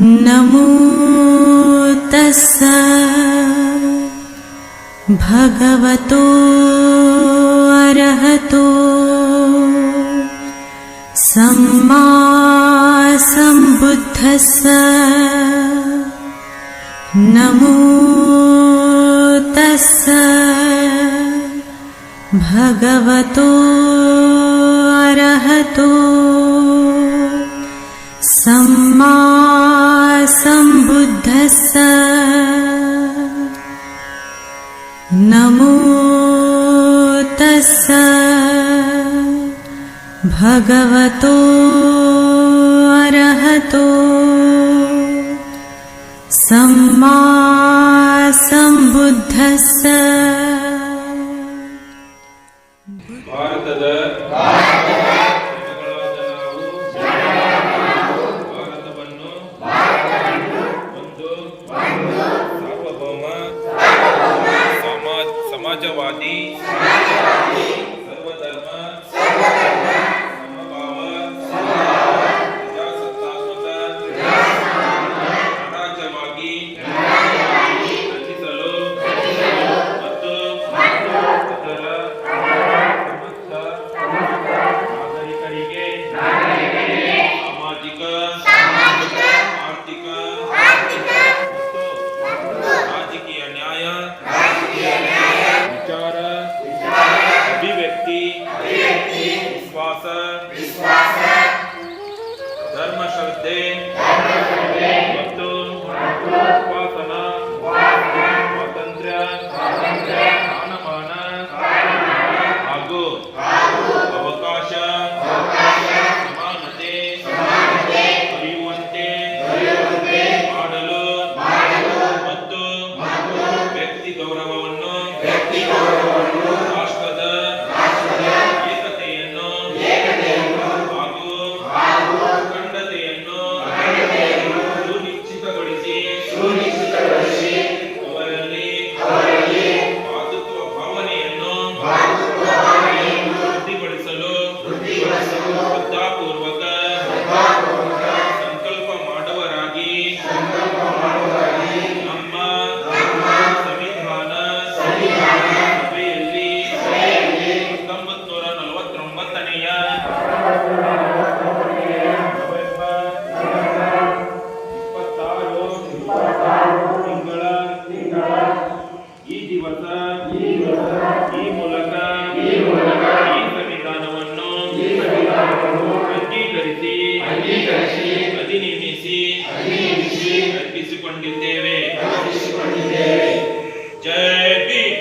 ನಮೋ ತಸ್ಸ ಭಗವತೋ ಅರಹತೋ ಸಮ್ಮಾ ಸಂಬುದ್ಧಸ್ಸ. ನಮೋ ತಸ್ಸ ಭಗವತೋ ಅರಹತೋ ಸಮ್ಮಾ ಸಂಬುದ್ಧಸ್ಸ. ನಮೋ ತಸ್ಸ ಭಗವತೋ ಅರಹತೋ ಸಮ್ಮಾ ಸಂಬುದ್ಧಸ್ಸ. ಭಾರತದ ಸಮಾಜವಾದಿ ಸರ್ವಧರ್ಮ ಸಮಭಾವ ಪ್ರಜಾಸತ್ತಾತ್ಮಕ ಗಣರಾಜ್ಯವಾಗಿ ರಚಿಸಲು ಮತ್ತು ಅದರ ಸಮಸ್ತ ನಾಗರಿಕರಿಗೆ ಸಾಮಾಜಿಕ ಆರ್ಥಿಕ ಮತ್ತು ರಾಜಕೀಯ ನ್ಯಾಯ, ವಿಚಾರ, ಅಭಿವ್ಯಕ್ತಿ, ವಿಶ್ವಾಸ, ಧರ್ಮಶ್ರದ್ಧೆ ಮತ್ತು ಉಪಾಸನಾ ಸ್ವಾತಂತ್ರ್ಯ, ಸ್ಥಾನಮಾನ ಹಾಗೂ ಅವಕಾಶ ಸಮಾನತೆ ದೊರೆಯುವಂತೆ ಮಾಡಲು ಮತ್ತು ವ್ಯಕ್ತಿ ಗೌರವವನ್ನು ರಾಷ್ಟ್ರದ ಏಕತೆಯನ್ನು ಹಾಗೂ ಅಖಂಡತೆಯನ್ನು ಸುನಿಶ್ಚಿತಗೊಳಿಸಿ ಅವರಲ್ಲಿ ಮಾತೃತ್ವ ಭಾವನೆಯನ್ನು ವೃದ್ಧಿಗೊಳಿಸಲು ಶ್ರದ್ಧಾಪೂರ್ವಕ ಸಂಕಲ್ಪ ಮಾಡುವರಾಗಿ ನಮ್ಮ ಸಂವಿಧಾನ ಸಭೆಯಲ್ಲಿ 1949ನೆಯ ನವೆಂಬರ್ 26 ತಿಂಗಳ ಈ ದಿವಸ ಈ ಮೂಲಕ ಈ ಸಂವಿಧಾನವನ್ನು ಅಂಗೀಕರಿಸಿ ಅಧಿನಿಯಮಿಸಿ ಅರ್ಪಿಸಿಕೊಂಡಿದ್ದೇವೆ. ಜೈ ಭೀಮ್.